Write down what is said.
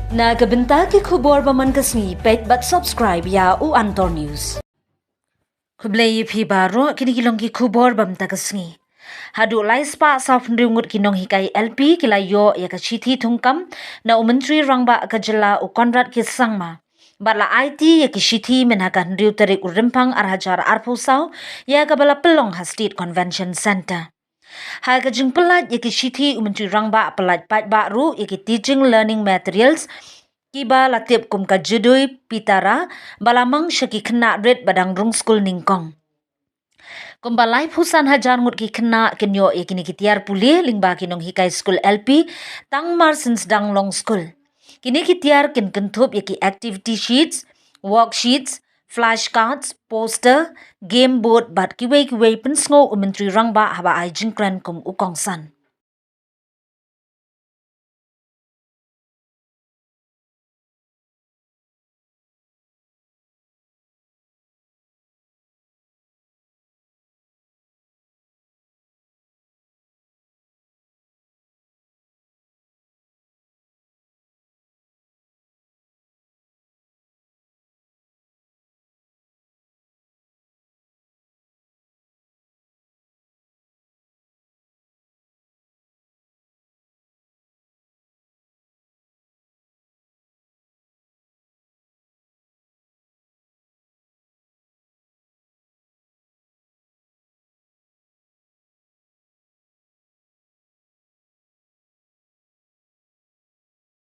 Nagabenta ki khubor baman kasngi pet but subscribe ya u Antor News. Kublai phi baro kini kilong ki khubor bam ta kasngi. Haduh lai spa saf ndungut ki Nonghikai Lp kila yo iaka shithi thungkam na myntri Rangbah ka Jylla Conrad ki sangma. Bala IT ya ki shithi menakan riu tarik urimpang arhajar arpusau ya ka bala pelong ha State Convention Center. Hai ka jing pelat ya ki shithi myntri Rangbah pelat pat baru ya ki teaching learning materials kiba latip kum ka judui pitara balamang syaki kena red badang rung school ningkong. Kumbalai pusan hajar ngut ki kena kenyo ya kini kitiar pulih lingba ki Nonghikai School LP tang mar since dang long school. Kini kitiar kin kentup ya ki activity sheets, worksheets, flashcards, poster, game board bat kiwei pensngo myntri Rangbah haba ai jingkran kum ukongsan.